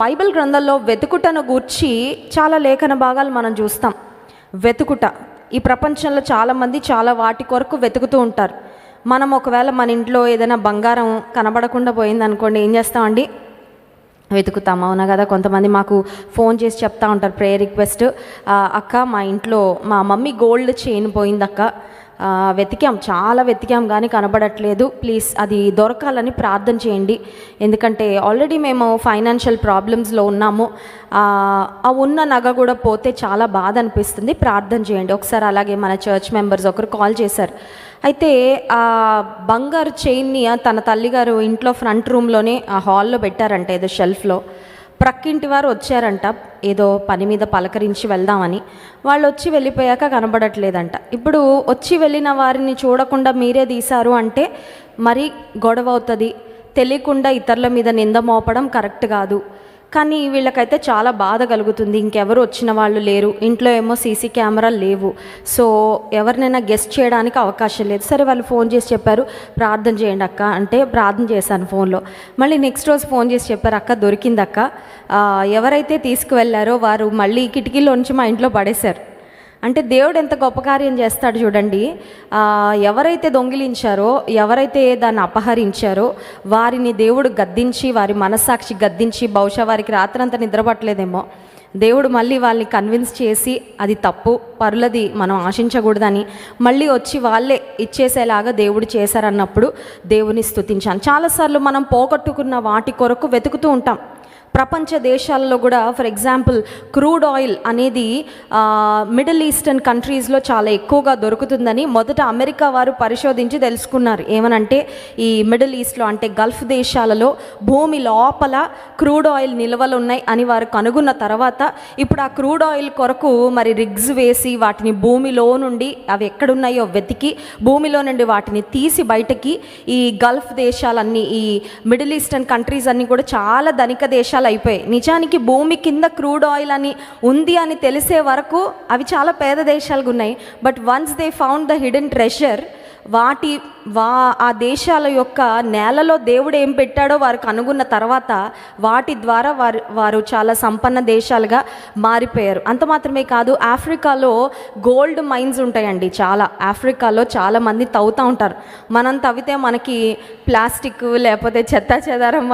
Bible గ్రంథంలో వెతుకుటను గూర్చి చాలా లేఖన భాగాలు మనం చూస్తాం. వెతుకుట, ఈ ప్రపంచంలో చాలామంది చాలా వాటి కొరకు వెతుకుతూ ఉంటారు. మనం ఒకవేళ మన ఇంట్లో ఏదైనా బంగారం కనబడకుండా పోయిందనుకోండి, ఏం చేస్తామండి? వెతుకుతాం, అవునా కదా? కొంతమంది మాకు ఫోన్ చేసి చెప్తా ఉంటారు, ప్రేయర్ రిక్వెస్ట్, అక్క మా ఇంట్లో మా మమ్మీ గోల్డ్ చైన్ పోయిందక్క, వెతికాం, చాలా వెతికాం కానీ కనబడట్లేదు, ప్లీజ్ అది దొరకాలని ప్రార్థన చేయండి. ఎందుకంటే ఆల్రెడీ మేము ఫైనాన్షియల్ ప్రాబ్లమ్స్లో ఉన్నాము, ఆ ఉన్న నగ కూడా పోతే చాలా బాధ అనిపిస్తుంది, ప్రార్థన చేయండి. ఒకసారి అలాగే మన చర్చ్ మెంబర్స్ ఒకరు కాల్ చేశారు. అయితే ఆ బంగారు చైన్ని తన తల్లిగారు ఇంట్లో ఫ్రంట్ రూమ్లోనే ఆ హాల్లో పెట్టారంట, ఏదో షెల్ఫ్లో. ప్రక్కింటి వారు వచ్చారంట, ఏదో పని మీద పలకరించి వెళ్దామని. వాళ్ళు వచ్చి వెళ్ళిపోయాక కనబడట్లేదంట. ఇప్పుడు వచ్చి వెళ్ళిన వారిని చూడకుండా మీరే తీశారు అంటే మరి గొడవ అవుతుంది. తెలియకుండా ఇతరుల మీద నింద మోపడం కరెక్ట్ కాదు. కానీ వీళ్ళకైతే చాలా బాధ కలుగుతుంది, ఇంకెవరు వచ్చిన వాళ్ళు లేరు, ఇంట్లో ఏమో సీసీ కెమెరాలు లేవు, సో ఎవరినైనా గెస్ట్ చేయడానికి అవకాశం లేదు. సరే వాళ్ళు ఫోన్ చేసి చెప్పారు, ప్రార్థన చేయండి అక్క అంటే ప్రార్థన చేశాను ఫోన్లో. మళ్ళీ నెక్స్ట్ రోజు ఫోన్ చేసి చెప్పారు, అక్క దొరికింది అక్క, ఎవరైతే తీసుకువెళ్ళారో వారు మళ్ళీ కిటికీలోంచి మా ఇంట్లో పడేశారు. అంటే దేవుడు ఎంత గొప్ప కార్యం చేస్తాడు చూడండి. ఎవరైతే దొంగిలించారో, ఎవరైతే దాన్ని అపహరించారో వారిని దేవుడు గద్దించి, వారి మనస్సాక్షి గద్దించి, బహుశా వారికి రాత్రంతా నిద్రపట్టలేదేమో, దేవుడు మళ్ళీ వాళ్ళని కన్విన్స్ చేసి అది తప్పు, పరులది మనం ఆశించకూడదని మళ్ళీ వచ్చి వాళ్ళే ఇచ్చేసేలాగా దేవుడు చేశారన్నప్పుడు దేవుని స్తుతించాను. చాలాసార్లు మనం పోగొట్టుకున్న వాటి కొరకు వెతుకుతూ ఉంటాం. ప్రపంచ దేశాల్లో కూడా ఫర్ ఎగ్జాంపుల్ క్రూడ్ ఆయిల్ అనేది మిడిల్ ఈస్టర్న్ కంట్రీస్లో చాలా ఎక్కువగా దొరుకుతుందని మొదట అమెరికా వారు పరిశోధించి తెలుసుకున్నారు. ఏమనంటే ఈ మిడిల్ ఈస్ట్లో అంటే గల్ఫ్ దేశాలలో భూమి లోపల క్రూడ్ ఆయిల్ నిల్వలు ఉన్నాయి అని వారు కనుగొన్న తర్వాత ఇప్పుడు ఆ క్రూడ్ ఆయిల్ కొరకు మరి రిగ్స్ వేసి వాటిని భూమిలో నుండి అవి ఎక్కడున్నాయో వెతికి భూమిలో నుండి వాటిని తీసి బయటకి ఈ గల్ఫ్ దేశాలన్నీ, ఈ మిడిల్ ఈస్టర్న్ కంట్రీస్ అన్నీ కూడా చాలా ధనిక దేశాలు అయిపోయాయి. నిజానికి భూమి కింద క్రూడ్ ఆయిల్ అని ఉంది అని తెలిసే వరకు అవి చాలా పేద దేశాలుగా ఉన్నాయి. But once they found the hidden treasure, ఆ దేశాల యొక్క నేలలో దేవుడు ఏం పెట్టాడో వారు కనుగొన్న తర్వాత వాటి ద్వారా వారు చాలా సంపన్న దేశాలుగా మారిపోయారు. అంత మాత్రమే కాదు, ఆఫ్రికాలో గోల్డ్ మైన్స్ ఉంటాయండి. ఆఫ్రికాలో చాలామంది తవ్వుతూ ఉంటారు. మనం తవ్వితే మనకి ప్లాస్టిక్ లేకపోతే చెత్త చెదారం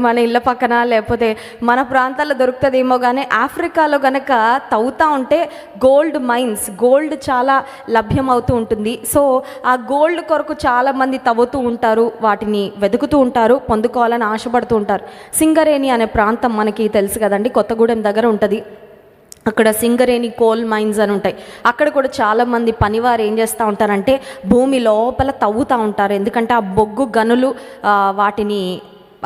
మన ఇళ్ళ పక్కన లేకపోతే మన ప్రాంతాల్లో దొరుకుతుందేమో, కానీ ఆఫ్రికాలో కనుక తవ్వుతూ ఉంటే గోల్డ్ మైన్స్, గోల్డ్ చాలా లభ్యమవుతూ ఉంటుంది. సో ఆ గోల్డ్ కొరకు చాలామంది తవ్వుతూ ఉంటారు, వాటిని వెతుకుతూ ఉంటారు, పొందుకోవాలని ఆశపడుతూ ఉంటారు. సింగరేణి అనే ప్రాంతం మనకి తెలుసు కదండి, కొత్తగూడెం దగ్గర ఉంటుంది. అక్కడ సింగరేణి కోల్ మైన్స్ అని ఉంటాయి. అక్కడ కూడా చాలామంది పనివారు ఏం చేస్తూ ఉంటారంటే భూమి లోపల తవ్వుతూ ఉంటారు. ఎందుకంటే ఆ బొగ్గు గనులు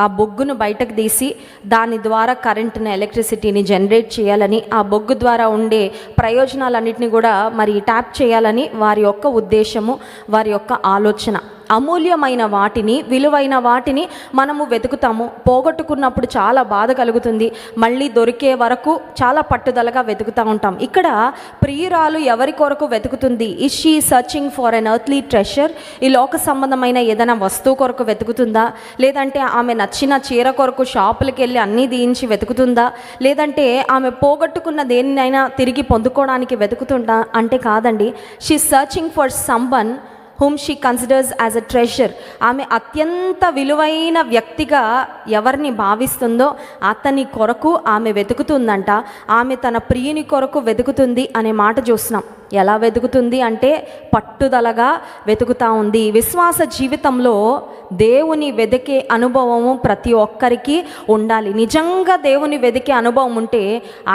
ఆ బొగ్గును బయటకు తీసి దాని ద్వారా కరెంటుని, ఎలక్ట్రిసిటీని జనరేట్ చేయాలని, ఆ బొగ్గు ద్వారా ఉండే ప్రయోజనాలన్నింటినీ కూడా మరి ట్యాప్ చేయాలని వారి యొక్క ఉద్దేశము, వారి యొక్క ఆలోచన. అమూల్యమైన వాటిని, విలువైన వాటిని మనము వెతుకుతాము. పోగొట్టుకున్నప్పుడు చాలా బాధ కలుగుతుంది, మళ్ళీ దొరికే వరకు చాలా పట్టుదలగా వెతుకుతూ ఉంటాం. ఇక్కడ ప్రియురాలు ఎవరి కొరకు వెతుకుతుంది? Is she searching for an earthly treasure? ఈ లోక సంబంధమైన ఏదైనా వస్తువు కొరకు వెతుకుతుందా? లేదంటే ఆమె నచ్చిన చీర కొరకు షాపులకు వెళ్ళి అన్నీ దీయించి వెతుకుతుందా? లేదంటే ఆమె పోగొట్టుకున్న దేనినైనా తిరిగి పొందుకోవడానికి వెతుకుతుందా అంటే కాదండి. She searching for someone whom she considers as a treasure. ఆమె అత్యంత విలువైన వ్యక్తిగా ఎవరిని భావిస్తుందో అతని కొరకు ఆమె వెతుకుతుందంట. ఆమె తన ప్రియుని కొరకు వెతుకుతుంది అనే మాట చూస్తున్నాం. ఎలా వెతుకుతుంది అంటే పట్టుదలగా వెతుకుతూ ఉంది. విశ్వాస జీవితంలో దేవుని వెతికే అనుభవము ప్రతి ఒక్కరికి ఉండాలి. నిజంగా దేవుని వెతికే అనుభవం ఉంటే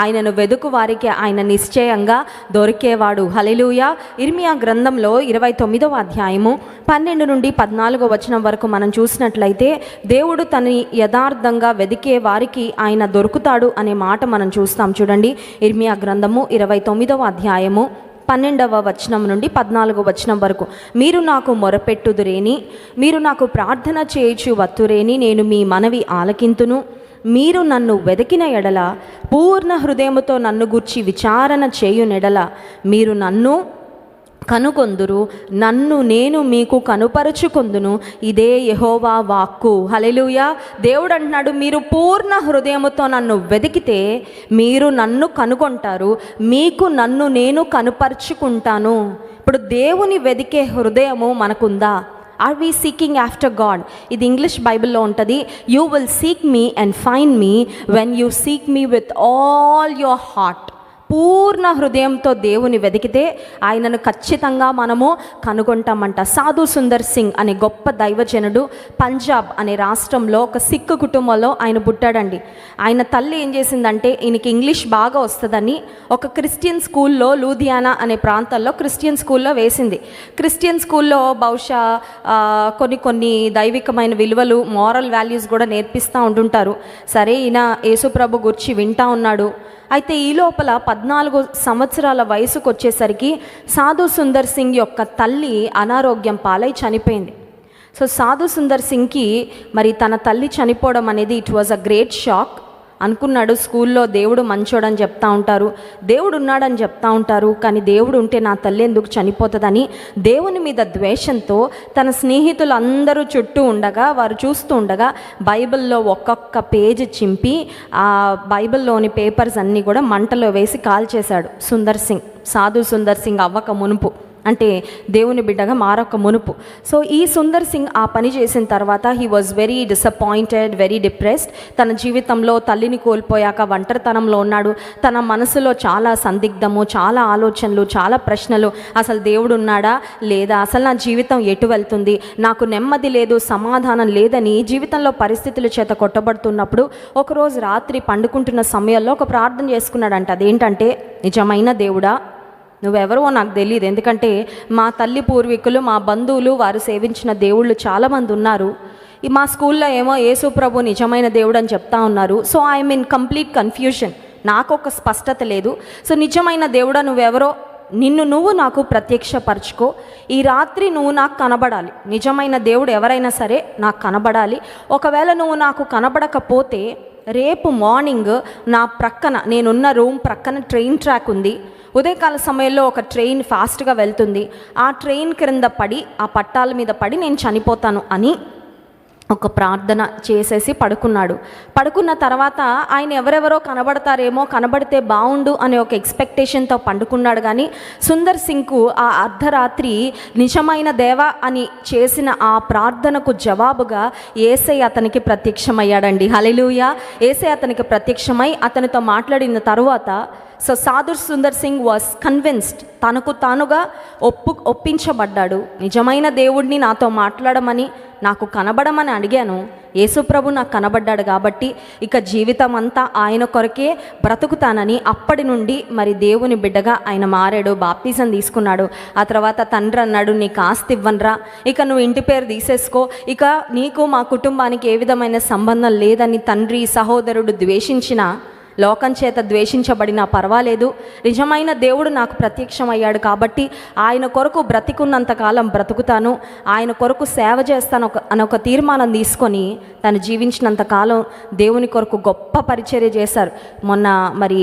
ఆయనను వెతుకు వారికి ఆయన నిశ్చయంగా దొరికేవాడు. హల్లెలూయా. ఇర్మియా గ్రంథంలో 29వ అధ్యాయము 12 నుండి 14వ వచనం వరకు మనం చూసినట్లయితే దేవుడు తనని యథార్థంగా వెతికే వారికి ఆయన దొరుకుతాడు అనే మాట మనం చూస్తాం. చూడండి, ఇర్మియా గ్రంథము 29వ అధ్యాయము 12వ వచనం నుండి 14వ వచనం వరకు. మీరు నాకు మొరపెట్టుదురేని, మీరు నాకు ప్రార్థన చేయుచు వత్తురేని, నేను మీ మనవి ఆలకింతును. మీరు నన్ను వెతికిన ఎడల, పూర్ణ హృదయముతో నన్ను గూర్చి విచారణ చేయునెడల, మీరు నన్ను కనుగొందురు, నన్ను నేను మీకు కనుపరుచుకొందును, ఇదే యెహోవా వాక్కు. హల్లెలూయా. దేవుడు అంటున్నాడు, మీరు పూర్ణ హృదయముతో నన్ను వెతికితే మీరు నన్ను కనుగొంటారు, మీకు నన్ను నేను కనుపరుచుకుంటాను. ఇప్పుడు దేవుని వెతికే హృదయము మనకుందా? Are we seeking after God? ఇది ఇంగ్లీష్ బైబిల్లో ఉంటుంది, you will seek me and find me when you seek me with all your heart. పూర్ణ హృదయంతో దేవుని వెతికితే ఆయనను ఖచ్చితంగా మనము కనుగొంటామంట. సాధు సుందర్ సింగ్ అనే గొప్ప దైవజనుడు పంజాబ్ అనే రాష్ట్రంలో ఒక సిక్ కుటుంబంలో ఆయన పుట్టాడండి. ఆయన తల్లి ఏం చేసిందంటే, ఈయనకి ఇంగ్లీష్ బాగా వస్తుందని ఒక క్రిస్టియన్ స్కూల్లో, లూధియానా అనే ప్రాంతాల్లో క్రిస్టియన్ స్కూల్లో వేసింది. క్రిస్టియన్ స్కూల్లో బహుశా కొన్ని దైవికమైన విలువలు, మారల్ వాల్యూస్ కూడా నేర్పిస్తూ ఉంటుంటారు. సరే, ఈయన యేసుప్రభు గురించి వింటా ఉన్నాడు. అయితే ఈ లోపల 14 సంవత్సరాల వయసుకు వచ్చేసరికి సాధు సుందర్ సింగ్ యొక్క తల్లి అనారోగ్యం పాలై చనిపోయింది. సో సాధు సుందర్ సింగ్కి మరి తన తల్లి చనిపోవడం అనేది it was a great shock. అనుకున్నాడు, స్కూల్లో దేవుడు మంచోడని చెప్తా ఉంటారు, దేవుడు ఉన్నాడని చెప్తా ఉంటారు, కానీ దేవుడు ఉంటే నా తల్లి ఎందుకు చనిపోతుందని దేవుని మీద ద్వేషంతో తన స్నేహితులు అందరూ చుట్టూ ఉండగా, వారు చూస్తూ ఉండగా బైబిల్లో ఒక్కొక్క పేజీ చింపి ఆ బైబిల్లోని పేపర్స్ అన్నీ కూడా మంటలో వేసి కాల్చేశాడు సుందర్ సింగ్. సాధు సుందర్ సింగ్ అవ్వక మునుపు, అంటే దేవుని బిడ్డగా మారొక మునుపు. సో ఈ సుందర్ సింగ్ ఆ పని చేసిన తర్వాత he was very disappointed, very depressed. తన జీవితంలో తల్లిని కోల్పోయాక ఒంటరితనంలో ఉన్నాడు. తన మనసులో చాలా సందిగ్ధము, చాలా ఆలోచనలు, చాలా ప్రశ్నలు. అసలు దేవుడు ఉన్నాడా లేదా, అసలు నా జీవితం ఎటు వెళ్తుంది, నాకు నెమ్మది లేదు, సమాధానం లేదని జీవితంలో పరిస్థితుల చేత కొట్టబడుతున్నప్పుడు ఒకరోజు రాత్రి పండుకుంటున్న సమయంలో ఒక ప్రార్థన చేసుకున్నాడంట. అదేంటంటే, నిజమైన దేవుడా, నువ్వెవరో నాకు తెలియదు, ఎందుకంటే మా తల్లి పూర్వీకులు, మా బంధువులు, వారు సేవించిన దేవుళ్ళు చాలామంది ఉన్నారు. మా స్కూల్లో ఏమో యేసుప్రభు నిజమైన దేవుడు అని చెప్తా ఉన్నారు. So I'm in complete confusion, నాకు ఒక స్పష్టత లేదు. సో నిజమైన దేవుడా, నువ్వెవరో, నిన్ను నువ్వు నాకు ప్రత్యక్షపరచుకో, ఈ రాత్రి నువ్వు నాకు కనబడాలి. నిజమైన దేవుడు ఎవరైనా సరే నాకు కనబడాలి. ఒకవేళ నువ్వు నాకు కనబడకపోతే రేపు మార్నింగ్ నా ప్రక్కన, నేనున్న రూమ్ ప్రక్కన ట్రైన్ ట్రాక్ ఉంది, ఉదయకాల సమయంలో ఒక ట్రైన్ ఫాస్ట్గా వెళ్తుంది, ఆ ట్రైన్ క్రింద పడి, ఆ పట్టాల మీద పడి నేను చనిపోతాను అని ఒక ప్రార్థన చేసేసి పడుకున్నాడు. పడుకున్న తర్వాత ఆయన ఎవరెవరో కనబడతారేమో, కనబడితే బాగుండు అనే ఒక ఎక్స్పెక్టేషన్తో పండుకున్నాడు. కానీ సుందర్ సింగ్కు ఆ అర్ధరాత్రి నిజమైన దేవా అని చేసిన ఆ ప్రార్థనకు జవాబుగా యేసయ్య అతనికి ప్రత్యక్షమయ్యాడండి. హల్లెలూయా. యేసయ్య అతనికి ప్రత్యక్షమై అతనితో మాట్లాడిన తరువాత సో సాధు సుందర్ సింగ్ వాజ్ కన్విన్స్డ్, తనకు తానుగా ఒప్పించబడ్డాడు. నిజమైన దేవుడిని నాతో మాట్లాడమని, నాకు కనబడమని అడిగాను, యేసుప్రభు నాకు కనబడ్డాడు కాబట్టి ఇక జీవితం అంతా ఆయన కొరకే బ్రతుకుతానని అప్పటి నుండి మరి దేవుని బిడ్డగా ఆయన మారాడు. బాప్తిజం తీసుకున్నాడు. ఆ తర్వాత తండ్రి అన్నాడు, నీకు ఆస్తి ఇవ్వనరా, ఇక నువ్వు ఇంటి పేరు తీసేసుకో, ఇక నీకు మా కుటుంబానికి ఏ విధమైన సంబంధం లేదని తండ్రి సహోదరుడు ద్వేషించిన, లోకం చేత ద్వేషించబడినా పర్వాలేదు, నిజమైన దేవుడు నాకు ప్రత్యక్షమయ్యాడు కాబట్టి ఆయన కొరకు బ్రతికున్నంతకాలం బ్రతుకుతాను, ఆయన కొరకు సేవ చేస్తాను అని ఒక తీర్మానం తీసుకొని తను జీవించినంతకాలం దేవుని కొరకు గొప్ప పరిచర్య చేశారు. మొన్న మరి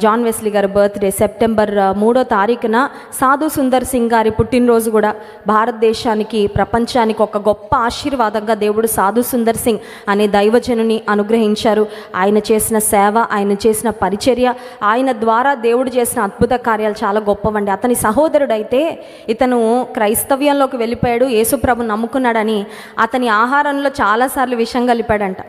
జాన్ వెస్లీ గారి బర్త్డే సెప్టెంబర్ 3వ తారీఖున సాధు సుందర్ సింగ్ గారి పుట్టినరోజు కూడా భారతదేశానికి, ప్రపంచానికి ఒక గొప్ప ఆశీర్వాదంగా దేవుడు సాధు సుందర్ సింగ్ అనే దైవజనుని అనుగ్రహించారు. ఆయన చేసిన సేవ, ఆయన చేసిన పరిచర్య, ఆయన ద్వారా దేవుడు చేసిన అద్భుత కార్యాలు చాలా గొప్పవండి. అతని సహోదరుడైతే ఇతను క్రైస్తవ్యంలోకి వెళ్ళిపోయాడు, యేసుప్రభు నమ్ముకున్నాడని అతని ఆహారంలో చాలాసార్లు విషం కలిపాడంట.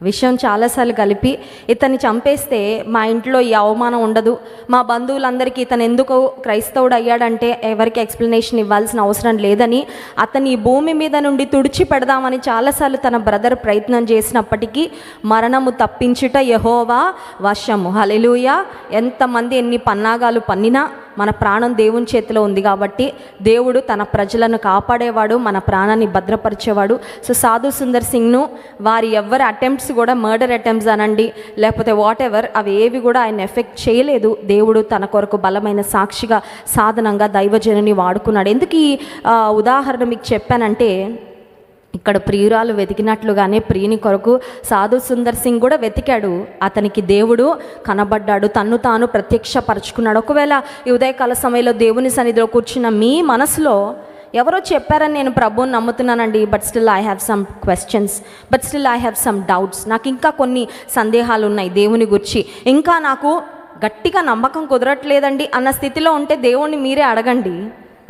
విషయం చాలాసార్లు కలిపి ఇతన్ని చంపేస్తే మా ఇంట్లో ఈ అవమానం ఉండదు, మా బంధువులందరికీ ఇతను ఎందుకు క్రైస్తవుడు అయ్యాడంటే ఎవరికి ఎక్స్ప్లెనేషన్ ఇవ్వాల్సిన అవసరం లేదని అతని భూమి మీద నుండి తుడిచి పెడదామని చాలాసార్లు తన బ్రదర్ ప్రయత్నం చేసినప్పటికీ మరణము తప్పించుట యెహోవా వశము. హల్లెలూయా. ఎంతమంది ఎన్ని పన్నాగాలు పన్నినా మన ప్రాణం దేవుని చేతిలో ఉంది కాబట్టి దేవుడు తన ప్రజలను కాపాడేవాడు, మన ప్రాణాన్ని భద్రపరిచేవాడు. సో సాధు సుందర్ సింగ్ను వారి ఎవరి అటెంప్ట్స్ కూడా, మర్డర్ అటెంప్ట్స్ అనండి లేకపోతే వాట్ ఎవర్, అవి ఏవి కూడా ఆయన ఎఫెక్ట్ చేయలేదు. దేవుడు తన కొరకు బలమైన సాక్షిగా, సాధనంగా దైవజనుని వాడుకున్నాడు. ఎందుకు ఈ ఉదాహరణ మీకు చెప్పానంటే, ఇక్కడ ప్రియురాలు వెతికినట్లుగానే ప్రియుని కొరకు సాధు సుందర్ సింగ్ కూడా వెతికాడు. అతనికి దేవుడు కనబడ్డాడు, తన్ను తాను ప్రత్యక్షపరచుకున్నాడు. ఒకవేళ ఈ ఉదయకాల సమయంలో దేవుని సన్నిధిలో కూర్చున్న మీ మనసులో ఎవరో చెప్పారని నేను ప్రభువుని నమ్ముతున్నానండి, but still I have some questions, but still I have some doubts, నాకు ఇంకా కొన్ని సందేహాలు ఉన్నాయి దేవుని గురించి, ఇంకా నాకు గట్టిగా నమ్మకం కుదరట్లేదండి అన్న స్థితిలో ఉంటే దేవుణ్ణి మీరే అడగండి.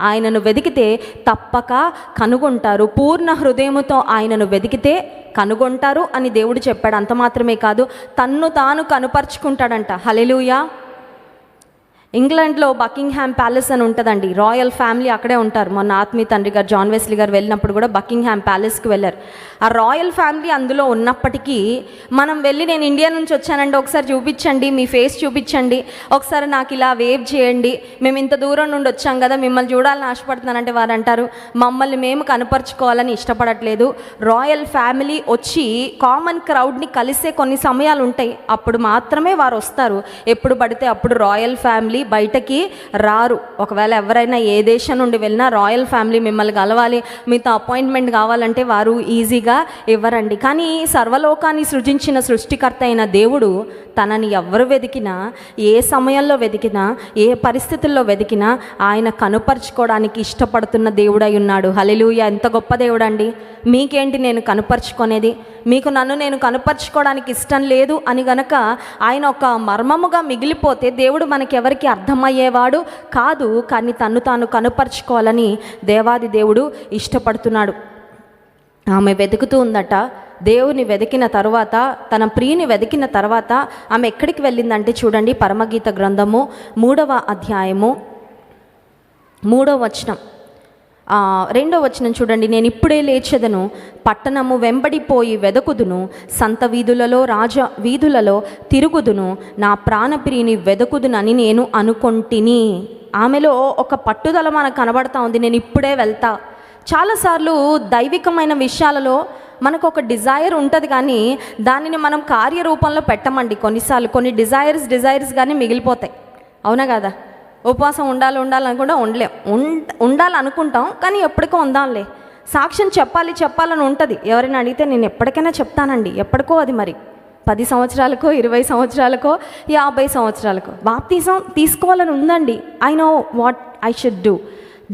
ఆయనను వెతికితే తప్పక కనుగొంటారు. పూర్ణ హృదయముతో ఆయనను వెతికితే కనుగొంటారు అని దేవుడు చెప్పాడు. అంత మాత్రమే కాదు, తన్ను తాను కనుపరుచుకుంటాడంట. హల్లెలూయా. ఇంగ్లాండ్లో బకింగ్హామ్ ప్యాలెస్ అని ఉంటుందండి. రాయల్ ఫ్యామిలీ అక్కడే ఉంటారు. మొన్న ఆత్మీయ తండ్రి గారు జాన్ వెస్లీ గారు వెళ్ళినప్పుడు కూడా బకింగ్హామ్ ప్యాలెస్కి వెళ్ళారు. ఆ రాయల్ ఫ్యామిలీ అందులో ఉన్నప్పటికీ మనం వెళ్ళి, నేను ఇండియా నుంచి వచ్చానండి, ఒకసారి చూపించండి, మీ ఫేస్ చూపించండి, ఒకసారి నాకు ఇలా వేవ్ చేయండి, మేము ఇంత దూరం నుండి వచ్చాం కదా, మిమ్మల్ని చూడాలని ఆశపడుతున్నానంటే వారు అంటారు, మమ్మల్ని మేము కనపరుచుకోవాలని ఇష్టపడట్లేదు. రాయల్ ఫ్యామిలీ వచ్చి కామన్ క్రౌడ్ని కలిసే కొన్ని సమయాలు ఉంటాయి, అప్పుడు మాత్రమే వారు వస్తారు. ఎప్పుడు పడితే అప్పుడు రాయల్ ఫ్యామిలీ బయటకి రారు. ఒకవేళ ఎవరైనా ఏ దేశం నుండి వెళ్ళినా రాయల్ ఫ్యామిలీ మిమ్మల్ని కలవాలి, మీతో అపాయింట్మెంట్ కావాలంటే వారు ఈజీగా ఇవ్వరండి. కానీ సర్వలోకాన్ని సృజించిన సృష్టికర్త అయిన దేవుడు తనని ఎవరు వెతికినా, ఏ సమయంలో వెతికినా, ఏ పరిస్థితుల్లో వెతికినా ఆయన కనుపరుచుకోవడానికి ఇష్టపడుతున్న దేవుడై ఉన్నాడు. హల్లెలూయా. ఎంత గొప్ప దేవుడు అండి. మీకేంటి నేను కనుపరుచుకునేది? మీకు నన్ను నేను కనుపరుచుకోవడానికి ఇష్టం లేదు అని గనక ఆయన ఒక మర్మముగా మిగిలిపోతే దేవుడు మనకెవరికి అర్థమయ్యేవాడు కాదు. కానీ తన్ను తాను కనుపరుచుకోవాలని దేవాది దేవుడు ఇష్టపడుతున్నాడు. ఆమె వెతుకుతూ ఉందట. దేవుని వెతికిన తర్వాత, తన ప్రియుని వెతికిన తర్వాత ఆమె ఎక్కడికి వెళ్ళిందంటే చూడండి, పరమగీత గ్రంథము 3వ అధ్యాయము 3వ వచనం, 2వ వచనం చూడండి. నేను ఇప్పుడే లేచెదను, పట్టణము వెంబడిపోయి వెదకుదును, సంత వీధులలో రాజ వీధులలో తిరుగుదును, నా ప్రాణప్రియుని వెదకుదునని నేను అనుకొంటిని. ఆమెలో ఒక పట్టుదల మనకు కనబడతా ఉంది. నేను ఇప్పుడే వెళ్తా. చాలాసార్లు దైవికమైన విషయాలలో మనకు ఒక డిజైర్ ఉంటుంది, కానీ దానిని మనం కార్యరూపంలో పెట్టమండి. కొన్నిసార్లు కొన్ని డిజైర్స్ కానీ మిగిలిపోతాయి. అవునా కదా? ఉపవాసం ఉండాలనుకుంటా ఉండాలనుకుంటాం, కానీ ఎప్పటికో ఉందాంలే. సాక్ష్యం చెప్పాలని ఉంటుంది. ఎవరైనా అడిగితే నేను ఎప్పటికైనా చెప్తానండి. ఎప్పటికో అది మరి 10 సంవత్సరాలకో 20 సంవత్సరాలకో 50 సంవత్సరాలకో బాప్తిజం తీసుకోవాలని ఉందండి. I know what I should do.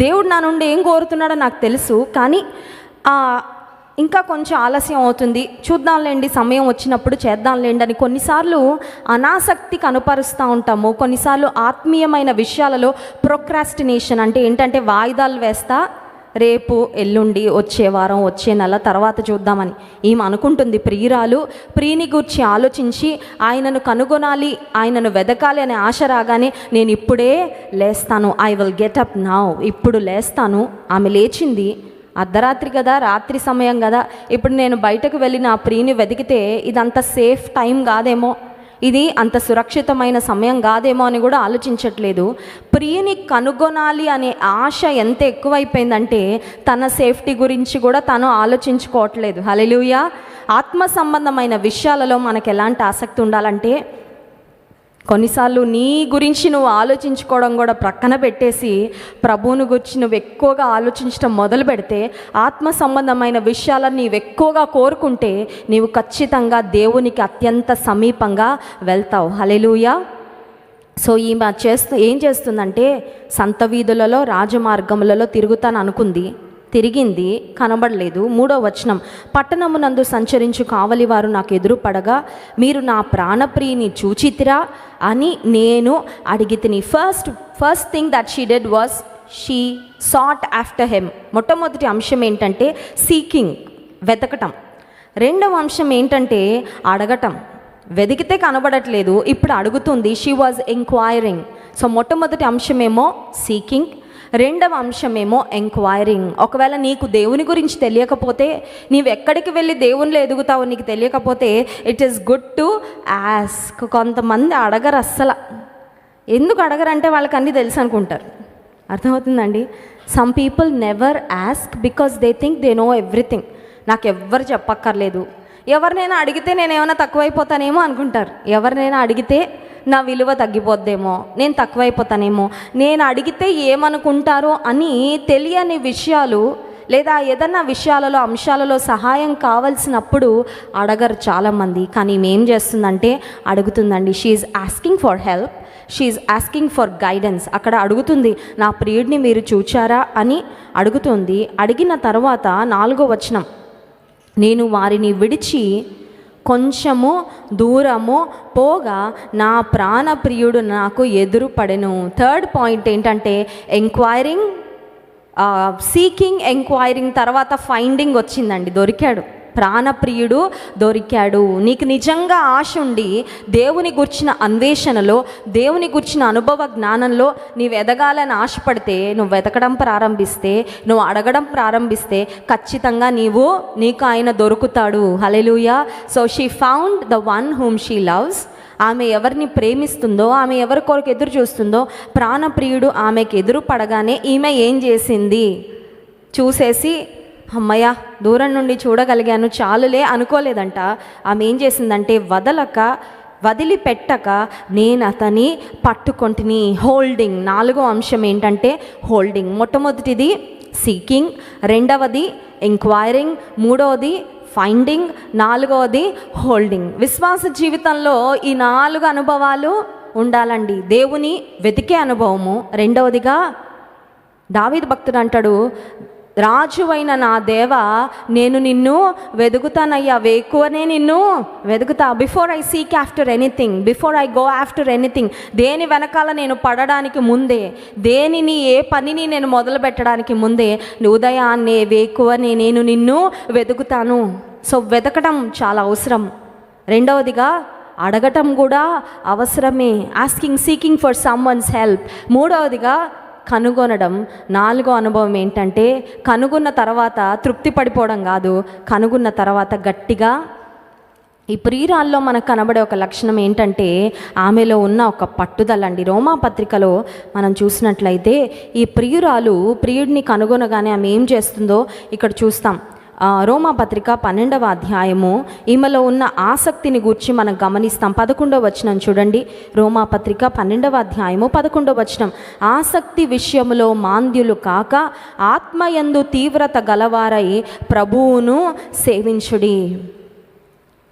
దేవుడు నా నుండి ఏం కోరుతున్నాడో నాకు తెలుసు, కానీ ఇంకా కొంచెం ఆలస్యం అవుతుంది, చూద్దాంలేండి, సమయం వచ్చినప్పుడు చేద్దాంలేండి అని కొన్నిసార్లు అనాసక్తి కనుపరుస్తూ ఉంటాము. కొన్నిసార్లు ఆత్మీయమైన విషయాలలో ప్రొక్రాస్టినేషన్ అంటే ఏంటంటే వాయిదాలు వేస్తా, రేపు, ఎల్లుండి, వచ్చే వారం, వచ్చే నెల, తర్వాత చూద్దామని ఈమె అనుకుంటుంది. ప్రియురాలు ప్రియుని గురించి ఆలోచించి ఆయనను కనుగొనాలి, ఆయనను వెదకాలి అనే ఆశ రాగానే నేను ఇప్పుడే లేస్తాను, I will get up now, ఇప్పుడు లేస్తాను. ఆమె లేచింది. అర్ధరాత్రి కదా, రాత్రి సమయం కదా, ఇప్పుడు నేను బయటకు వెళ్ళి నా ప్రియుని వెతికితే ఇదంత సేఫ్ టైం కాదేమో, ఇది అంత సురక్షితమైన సమయం కాదేమో అని కూడా ఆలోచించట్లేదు. ప్రియుని కనుగొనాలి అనే ఆశ ఎంత ఎక్కువైపోయిందంటే తన సేఫ్టీ గురించి కూడా తను ఆలోచించుకోవట్లేదు. హల్లెలూయా. ఆత్మ సంబంధమైన విషయాలలో మనకు ఎలాంటి ఆసక్తి ఉండాలంటే, కొన్నిసార్లు నీ గురించి నువ్వు ఆలోచించుకోవడం కూడా ప్రక్కన పెట్టేసి ప్రభువుని గురించి నువ్వు ఎక్కువగా ఆలోచించడం మొదలు పెడితే, ఆత్మ సంబంధమైన విషయాలను నీవు ఎక్కువగా కోరుకుంటే నీవు ఖచ్చితంగా దేవునికి అత్యంత సమీపంగా వెళ్తావు. హల్లెలూయా. సో ఈమె ఏం చేస్తుందంటే సంత వీధులలో రాజమార్గములలో తిరుగుతాను అనుకుంది, తిరిగింది, కనబడలేదు. 3వ వచనం, పట్టణమునందు సంచరించు కావలి వారు నాకు ఎదురుపడగా మీరు నా ప్రాణప్రియుని చూచితిరా అని నేను అడిగితిని. First thing that she did was she sought after him. మొట్టమొదటి అంశం ఏంటంటే సీకింగ్, వెతకటం. 2వ అంశం ఏంటంటే అడగటం. వెతికితే కనబడట్లేదు, ఇప్పుడు అడుగుతుంది. She was enquiring. సో మొట్టమొదటి అంశమేమో సీకింగ్, 2వ అంశమేమో ఎంక్వైరింగ్. ఒకవేళ నీకు దేవుని గురించి తెలియకపోతే, నీవు ఎక్కడికి వెళ్ళి దేవునిలో ఎదుగుతావో నీకు తెలియకపోతే, it is good to ask. కొంతమంది అడగరు అస్సలు. ఎందుకు అడగరంటే వాళ్ళకి అన్నీ తెలుసు అనుకుంటారు. అర్థమవుతుందండి? Some people never ask because they think they know everything. నాకు ఎవ్వరు చెప్పక్కర్లేదు. ఎవరినైనా అడిగితే నేను ఏమైనా తక్కువైపోతానేమో అనుకుంటారు. ఎవరినైనా అడిగితే నా విలువ తగ్గిపోద్దేమో, నేను తక్కువైపోతానేమో, నేను అడిగితే ఏమనుకుంటారో అని తెలియని విషయాలు లేదా ఏదన్నా విషయాలలో అంశాలలో సహాయం కావాల్సినప్పుడు అడగరు చాలామంది. కానీ ఈమె ఏం చేస్తుందంటే అడుగుతుందండి. She's asking for help, she's asking for guidance. అక్కడ అడుగుతుంది, నా ప్రియుడిని మీరు చూచారా అని అడుగుతుంది. అడిగిన తర్వాత 4వ వచనం, నేను వారిని విడిచి కొంచెము దూరము పోగా నా ప్రాణప్రియుడు నాకు ఎదురుపడెను. 3rd పాయింట్ ఏంటంటే ఎంక్వైరింగ్, సీకింగ్, ఎంక్వైరింగ్, తర్వాత ఫైండింగ్ వచ్చిందండి. దొరికాడు, ప్రాణప్రియుడు దొరికాడు. నీకు నిజంగా ఆశ ఉండి దేవుని గుర్చిన అన్వేషణలో, దేవుని గుర్చిన అనుభవ జ్ఞానంలో నీవు ఎదగాలని ఆశపడితే, నువ్వు వెతకడం ప్రారంభిస్తే, నువ్వు అడగడం ప్రారంభిస్తే ఖచ్చితంగా నీకు ఆయన దొరుకుతాడు. హల్లెలూయా. So she found the one whom she loves. ఆమె ఎవరిని ప్రేమిస్తుందో, ఆమె ఎవరి కొరకు ఎదురు చూస్తుందో, ప్రాణప్రియుడు ఆమెకు ఎదురు పడగానే ఈమె ఏం చేసింది, చూసేసి అమ్మయ్య దూరం నుండి చూడగలిగాను చాలులే అనుకోలేదంట. ఆమె ఏం చేసిందంటే వదిలిపెట్టక నేను అతని పట్టుకొంటిని. హోల్డింగ్. 4వ అంశం ఏంటంటే హోల్డింగ్. మొట్టమొదటిది సీకింగ్, 2వది ఎంక్వైరింగ్, 3వది ఫైండింగ్, 4వది హోల్డింగ్. విశ్వాస జీవితంలో ఈ 4 అనుభవాలు ఉండాలండి. దేవుని వెతికే అనుభవము, 2వదిగా దావీదు భక్తుడు అంటాడు, రాజువైన నా దేవా నేను నిన్ను వెతుకుతానయ్యా, వేకువనే నిన్ను వెతుకుతా. Before I seek after anything, before I go after anything. దేని వెనకాల నేను పడడానికి ముందే, ఏ పనిని నేను మొదలు పెట్టడానికి ముందే ఉదయాన్నే వేకువనే నేను నిన్ను వెతుకుతాను. సో వెతకడం చాలా అవసరం. 2వదిగా అడగటం కూడా అవసరమే. Asking, seeking for someone's help. 3వదిగా కనుగొనడం. 4వ అనుభవం ఏంటంటే కనుగొన్న తర్వాత తృప్తి పడిపోవడం కాదు, కనుగొన్న తర్వాత గట్టిగా. ఈ ప్రియురాల్లో మనకు కనబడే ఒక లక్షణం ఏంటంటే ఆమెలో ఉన్న ఒక పట్టుదలండి. రోమాపత్రికలో మనం చూసినట్లయితే ఈ ప్రియుడిని కనుగొనగానే ఆమె ఏం చేస్తుందో ఇక్కడ చూస్తాం. రోమాపత్రిక 12వ అధ్యాయము ఈమెలో ఉన్న ఆసక్తిని గూర్చి మనం గమనిస్తాం. 11వ వచనం చూడండి. రోమాపత్రిక 12వ అధ్యాయము 11వ వచనం, ఆసక్తి విషయములో మాంద్యులు కాక ఆత్మయందు తీవ్రత గలవారై ప్రభువును సేవించుడి.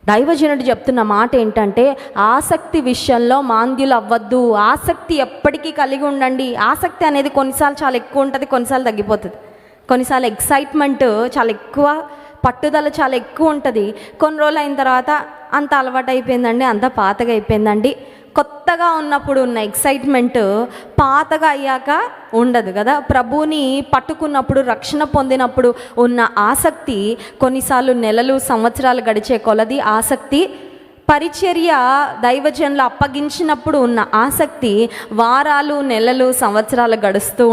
దైవజనుడు చెప్తున్న మాట ఏంటంటే ఆసక్తి విషయంలో మాంద్యులు అవ్వద్దు. ఆసక్తి ఎప్పటికీ కలిగి ఉండండి. ఆసక్తి అనేది కొన్నిసార్లు చాలా ఎక్కువ ఉంటుంది, కొన్నిసార్లు తగ్గిపోతుంది. కొన్నిసార్లు ఎక్సైట్మెంట్ చాలా ఎక్కువ, పట్టుదల చాలా ఎక్కువ ఉంటుంది. కొన్ని రోజులు అయిన తర్వాత అంత అలవాటు అయిపోయిందండి, అంత పాతగా అయిపోయిందండి. కొత్తగా ఉన్నప్పుడు ఉన్న ఎక్సైట్మెంట్ పాతగా అయ్యాక ఉండదు కదా. ప్రభువుని పట్టుకున్నప్పుడు, రక్షణ పొందినప్పుడు ఉన్న ఆసక్తి కొన్నిసార్లు నెలలు, సంవత్సరాలు గడిచే కొలది ఆసక్తి, పరిచర్య దైవజనులు అప్పగించినప్పుడు ఉన్న ఆసక్తి వారాలు, నెలలు, సంవత్సరాలు గడుస్తూ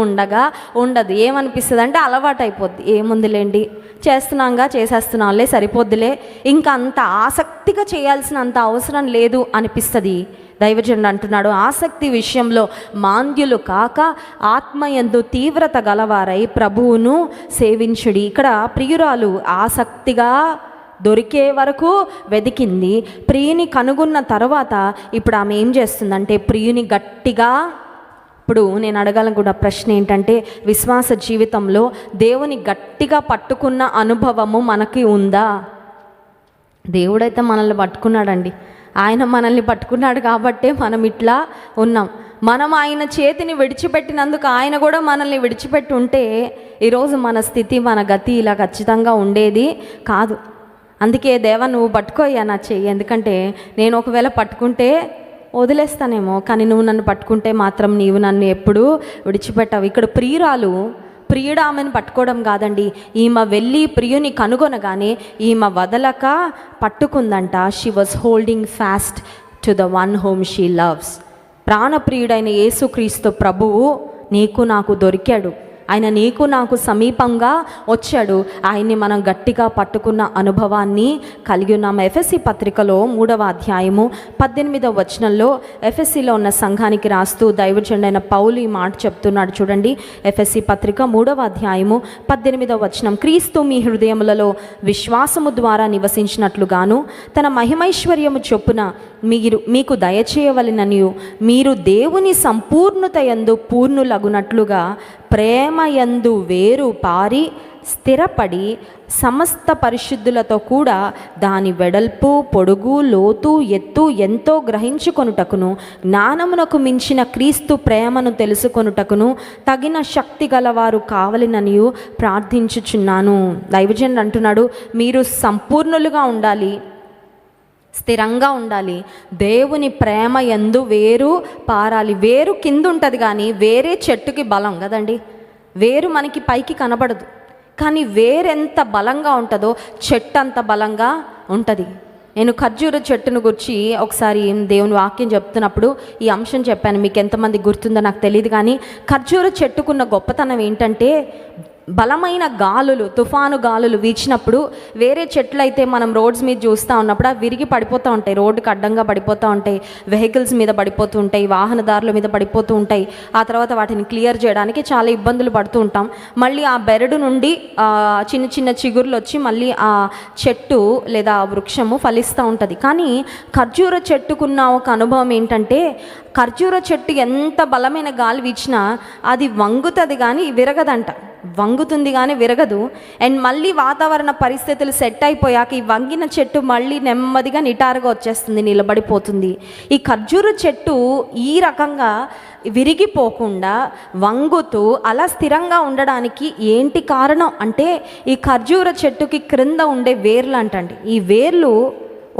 ఉండదు. ఏమనిపిస్తుంది అంటే అలవాటు అయిపోద్ది. ఏముందిలేండి, చేసేస్తున్నాంలే, సరిపోద్దులే, ఇంకా అంత ఆసక్తిగా చేయాల్సినంత అవసరం లేదు అనిపిస్తుంది. దైవజనుడు అంటున్నాడు, ఆసక్తి విషయంలో మాంద్యులు కాక ఆత్మయందు తీవ్రత గలవారై ప్రభువును సేవించుడి. ఇక్కడ ప్రియురాలు ఆసక్తిగా దొరికే వరకు వెతికింది. ప్రియుని కనుగొన్న తర్వాత ఇప్పుడు ఆమె ఏం చేస్తుందంటే ప్రియుని గట్టిగా. ఇప్పుడు నేను అడగాలనుకున్న ప్రశ్న ఏంటంటే విశ్వాస జీవితంలో దేవుని గట్టిగా పట్టుకున్న అనుభవము మనకి ఉందా? దేవుడైతే మనల్ని పట్టుకున్నాడండి. ఆయన మనల్ని పట్టుకున్నాడు కాబట్టే మనం ఇట్లా ఉన్నాం. మనం ఆయన చేతిని విడిచిపెట్టినందుకు ఆయన కూడా మనల్ని విడిచిపెట్టి ఉంటే ఈరోజు మన స్థితి, మన గతి ఇలా ఖచ్చితంగా ఉండేది కాదు. అందుకే దేవా నువ్వు పట్టుకోయ్యా నా చెయ్యి, ఎందుకంటే నేను ఒకవేళ పట్టుకుంటే వదిలేస్తానేమో, కానీ నువ్వు నన్ను పట్టుకుంటే మాత్రం నీవు నన్ను ఎప్పుడూ విడిచిపెట్టావు. ఇక్కడ ప్రియుడు ఆమెను పట్టుకోవడం కాదండి, ఈమె వెళ్ళి ప్రియుని కనుగొనగానే ఈమె వదలక పట్టుకుందంట. She was holding fast to the one whom she loves. ప్రాణప్రియుడైన యేసుక్రీస్తు ప్రభువు నీకు నాకు దొరికాడు. ఆయన నీకు నాకు సమీపంగా వచ్చాడు. ఆయన్ని మనం గట్టిగా పట్టుకున్న అనుభవాన్ని కలిగి ఉన్నాము. ఎఫెసీ పత్రికలో 3వ అధ్యాయము 18వ వచనంలో ఎఫెసీలో ఉన్న సంఘానికి రాస్తూ దైవజనుడైన పౌలు ఈ మాట చెప్తున్నాడు చూడండి. ఎఫెసీ పత్రిక 3వ అధ్యాయము 18వ వచనం, క్రీస్తు మీ హృదయములలో విశ్వాసము ద్వారా నివసించినట్లుగాను తన మహిమైశ్వర్యము చొప్పున మీకు దయచేయవలెననియు మీరు దేవుని సంపూర్ణత యందు పూర్ణులగునట్లుగా ప్రేమ యందు వేరు పారి స్థిరపడి సమస్త పరిశుద్ధులతో కూడా దాని వెడల్పు, పొడుగు, లోతు, ఎత్తు ఎంతో గ్రహించుకొనుటకును, జ్ఞానమునకు మించిన క్రీస్తు ప్రేమను తెలుసుకొనుటకును తగిన శక్తి గలవారు కావాలననియు ప్రార్థించుచున్నాను. దైవజనుడు అంటున్నాడు, మీరు సంపూర్ణులుగా ఉండాలి, స్థిరంగా ఉండాలి, దేవుని ప్రేమ యందు వేరు పారాలి. వేరు కింద ఉంటుంది కానీ వేరే చెట్టుకి బలం కదండి. వేరు మనకి పైకి కనబడదు, కానీ వేరెంత బలంగా ఉంటుందో చెట్టు అంత బలంగా ఉంటుంది. నేను ఖర్జూర చెట్టును గురించి ఒకసారి దేవుని వాక్యం చెప్తున్నప్పుడు ఈ అంశం చెప్పాను. మీకు ఎంతమంది గుర్తుందో నాకు తెలియదు, కానీ ఖర్జూర చెట్టుకున్న గొప్పతనం ఏంటంటే బలమైన గాలులు, తుఫాను గాలులు వీచినప్పుడు వేరే చెట్లు అయితే మనం రోడ్స్ మీద చూస్తూ ఉన్నప్పుడు అవి విరిగి పడిపోతూ ఉంటాయి, రోడ్డుకి అడ్డంగా పడిపోతూ ఉంటాయి, వెహికల్స్ మీద పడిపోతూ ఉంటాయి, వాహనదారుల మీద పడిపోతూ ఉంటాయి. ఆ తర్వాత వాటిని క్లియర్ చేయడానికి చాలా ఇబ్బందులు పడుతూ ఉంటాం. మళ్ళీ ఆ బెరడు నుండి చిన్న చిన్న చిగుర్లు వచ్చి మళ్ళీ ఆ చెట్టు లేదా ఆ వృక్షము ఫలిస్తూ ఉంటుంది. కానీ ఖర్జూర చెట్టుకున్న ఒక అనుభవం ఏంటంటే, ఖర్జూర చెట్టు ఎంత బలమైన గాలి వీచినా అది వంగుతుంది కానీ విరగదంట. వంగుతుంది కానీ విరగదు. అండ్ మళ్ళీ వాతావరణ పరిస్థితులు సెట్ అయిపోయాక ఈ వంగిన చెట్టు మళ్ళీ నెమ్మదిగా నిటారుగా వచ్చేస్తుంది, నిలబడిపోతుంది. ఈ ఖర్జూర చెట్టు ఈ రకంగా విరిగిపోకుండా వంగుతూ అలా స్థిరంగా ఉండడానికి ఏంటి కారణం అంటే, ఈ ఖర్జూర చెట్టుకి క్రింద ఉండే వేర్లు అంటండి. ఈ వేర్లు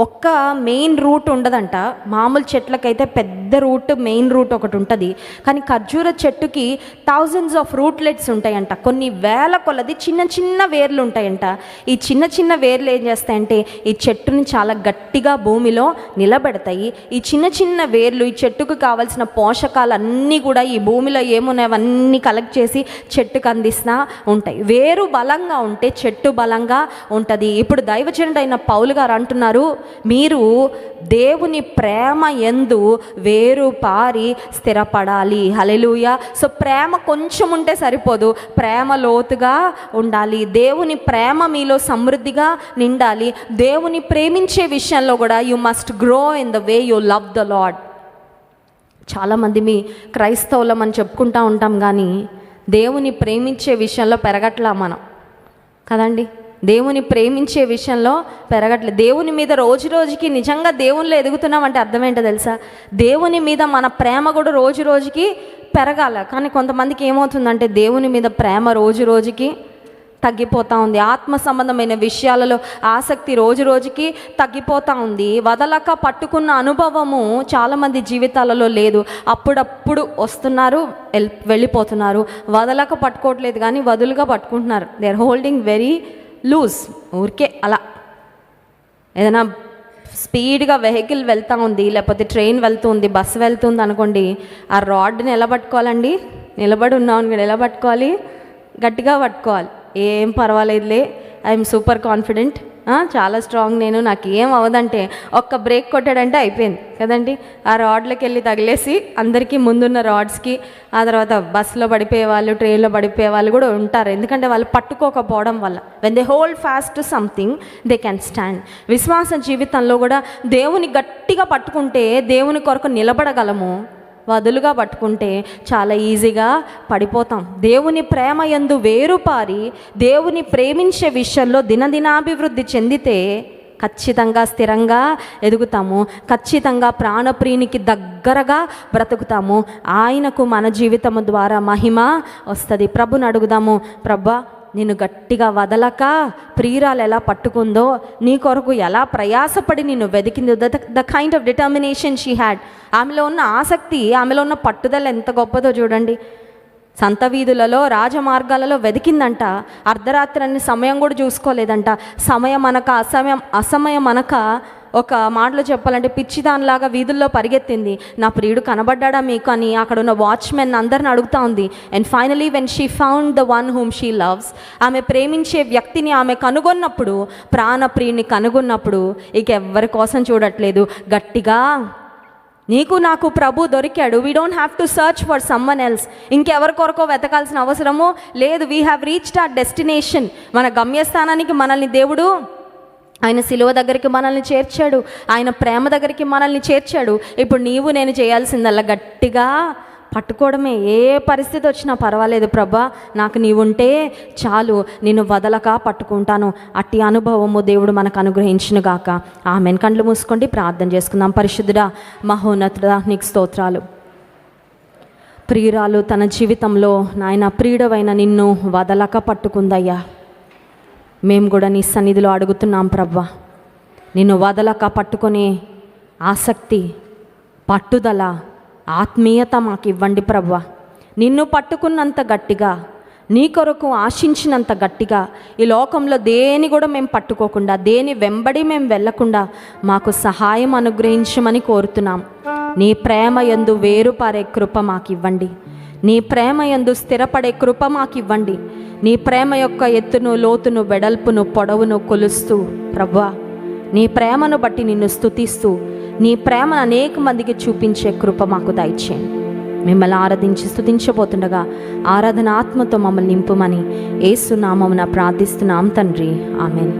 ఒక్క మెయిన్ రూట్ ఉండదంట. మామూలు చెట్లకైతే పెద్ద రూట్, మెయిన్ రూట్ ఒకటి ఉంటుంది, కానీ ఖర్జూర చెట్టుకి థౌజండ్స్ ఆఫ్ రూట్లెట్స్ ఉంటాయంట. కొన్ని వేల కొలది చిన్న చిన్న వేర్లు ఉంటాయంట. ఈ చిన్న చిన్న వేర్లు ఏం చేస్తాయంటే ఈ చెట్టుని చాలా గట్టిగా భూమిలో నిలబెడతాయి. ఈ చిన్న చిన్న వేర్లు ఈ చెట్టుకు కావాల్సిన పోషకాలన్నీ కూడా ఈ భూమిలో ఏమున్నాయి అవన్నీ కలెక్ట్ చేసి చెట్టుకు అందిస్తూ ఉంటాయి. వేరు బలంగా ఉంటే చెట్టు బలంగా ఉంటుంది. ఇప్పుడు దైవజనుడైన పౌలు గారు అంటున్నారు, మీరు దేవుని ప్రేమ యందు వేరు పారి స్థిరపడాలి. హల్లెలూయా. సో ప్రేమ కొంచెం ఉంటే సరిపోదు, ప్రేమ లోతుగా ఉండాలి. దేవుని ప్రేమ మీలో సమృద్ధిగా నిండాలి. దేవుని ప్రేమించే విషయంలో కూడా you must grow in the way you love the lord. చాలామంది మీ క్రైస్తవులం అని చెప్పుకుంటూ ఉంటాం, కానీ దేవుని ప్రేమించే విషయంలో పెరగట్లా మనం కదండి. దేవుని ప్రేమించే విషయంలో పెరగట్లేదు. దేవుని మీద రోజు రోజుకి నిజంగా దేవునిలో ఎదుగుతున్నామంటే అర్థం ఏంటో తెలుసా? దేవుని మీద మన ప్రేమ కూడా రోజు రోజుకి పెరగాల. కానీ కొంతమందికి ఏమవుతుందంటే దేవుని మీద ప్రేమ రోజు రోజుకి తగ్గిపోతూ ఉంది. ఆత్మ సంబంధమైన విషయాలలో ఆసక్తి రోజు రోజుకి తగ్గిపోతూ ఉంది. వదలక పట్టుకున్న అనుభవము చాలామంది జీవితాలలో లేదు. అప్పుడప్పుడు వస్తున్నారు, వెళ్ళిపోతున్నారు. వదలక పట్టుకోవట్లేదు కానీ వదులుగా పట్టుకుంటున్నారు. They are holding very loose. ఊరికే అలా ఏదైనా స్పీడ్గా వెహికల్ వెళ్తూ ఉంది, లేకపోతే ట్రైన్ వెళ్తుంది, బస్సు వెళ్తుంది అనుకోండి, ఆ రాడ్ని ఎలా పట్టుకోవాలండి? నిలబడి ఉన్నామని ఎలా పట్టుకోవాలి? గట్టిగా పట్టుకోవాలి. ఏం పర్వాలేదులే, ఐఎమ్ సూపర్ కాన్ఫిడెంట్, చాలా స్ట్రాంగ్, నేను నాకు ఏం అవ్వదంటే ఒక్క బ్రేక్ కొట్టాడంటే అయిపోయింది కదండి. ఆ రాడ్లకి వెళ్ళి తగిలేసి అందరికీ ముందున్న రాడ్స్కి, ఆ తర్వాత బస్సులో పడిపోయే వాళ్ళు, ట్రైన్లో పడిపోయే వాళ్ళు కూడా ఉంటారు. ఎందుకంటే వాళ్ళు పట్టుకోకపోవడం వల్ల. When they hold fast to something they can stand. విశ్వాస జీవితంలో కూడా దేవుని గట్టిగా పట్టుకుంటే దేవుని కొరకు నిలబడగలము. వదులుగా పట్టుకుంటే చాలా ఈజీగా పడిపోతాం. దేవుని ప్రేమ యందు వేరుపారి దేవుని ప్రేమించే విషయంలో దినదినాభివృద్ధి చెందితే ఖచ్చితంగా స్థిరంగా ఎదుగుతాము. ఖచ్చితంగా ప్రాణప్రియునికి దగ్గరగా బ్రతుకుతాము. ఆయనకు మన జీవితము ద్వారా మహిమ వస్తుంది. ప్రభుని అడుగుదాము, ప్రభా నిన్ను గట్టిగా వదలక ప్రియురాలు ఎలా పట్టుకుందో, నీ కొరకు ఎలా ప్రయాసపడి నిన్ను వెతికిందో, the kind of determination she had. ఆమెలో ఉన్న ఆసక్తి, ఆమెలో ఉన్న పట్టుదల ఎంత గొప్పదో చూడండి. సంత వీధులలో, రాజమార్గాలలో వెతికిందంట. అర్ధరాత్రి అన్ని సమయం కూడా చూసుకోలేదంట. సమయం అనక అసమయం అనక ఒక మాటలో చెప్పాలంటే పిచ్చిదానిలాగా వీధుల్లో పరిగెత్తింది. నా ప్రియుడు కనబడ్డా మీకు అని అక్కడ ఉన్న వాచ్మెన్ అందరిని అడుగుతూ ఉంది. And finally when she found the one whom she loves, ఆమె ప్రేమించే వ్యక్తిని ఆమె కనుగొన్నప్పుడు, ప్రాణప్రియుని కనుగొన్నప్పుడు ఇక ఎవరి కోసం చూడట్లేదు. గట్టిగా నీకు నాకు ప్రభు దొరికాడు. We don't have to search for someone else. ఇంకెవరి కొరకో వెతకాల్సిన అవసరము లేదు. We have reached hour destination. మన గమ్యస్థానానికి మనల్ని దేవుడు ఆయన సిలువ దగ్గరికి మనల్ని చేర్చాడు. ఆయన ప్రేమ దగ్గరికి మనల్ని చేర్చాడు. ఇప్పుడు నీవు నేను చేయాల్సిందల్లా గట్టిగా పట్టుకోవడమే. ఏ పరిస్థితి వచ్చినా పర్వాలేదు ప్రభా, నాకు నీవుంటే చాలు, నిన్ను వదలక పట్టుకుంటాను. అట్టి అనుభవము దేవుడు మనకు అనుగ్రహించునుగాక. ఆమెన్. కళ్ళు మూసుకోండి, ప్రార్థన చేసుకుందాం. పరిశుద్ధుడా, మహోన్నతుడా, నీకు స్తోత్రాలు. ప్రియురాలు తన జీవితంలో నాయన ప్రియుడవైన నిన్ను వదలక పట్టుకుందయ్యా. మేము కూడా నీ సన్నిధిలో అడుగుతున్నాం ప్రభా, నిన్ను వదలక పట్టుకునే ఆసక్తి, పట్టుదల, ఆత్మీయత మాకు ఇవ్వండి ప్రభా. నిన్ను పట్టుకున్నంత గట్టిగా, నీ కొరకు ఆశించినంత గట్టిగా ఈ లోకంలో దేని కూడా మేము పట్టుకోకుండా, దేని వెంబడి మేము వెళ్ళకుండా మాకు సహాయం అనుగ్రహించమని కోరుతున్నాం. నీ ప్రేమ యందు వేరుపారే కృప మాకు ఇవ్వండి. నీ ప్రేమ యందు స్థిరపడే కృప మాకు ఇవ్వండి. నీ ప్రేమ యొక్క ఎత్తును, లోతును, వెడల్పును, పొడవును కొలుస్తూ ప్రభువా, నీ ప్రేమను బట్టి నిన్ను స్తుతిస్తూ నీ ప్రేమను అనేక మందికి చూపించే కృప మాకు దయచేయండి. మిమ్మల్ని ఆరాధించి స్తుతించబోతుండగా ఆరాధన ఆత్మతో మమ్మల్ని నింపుమని యేసు నామమున ప్రార్థిస్తున్నాం తండ్రి. ఆమెన్.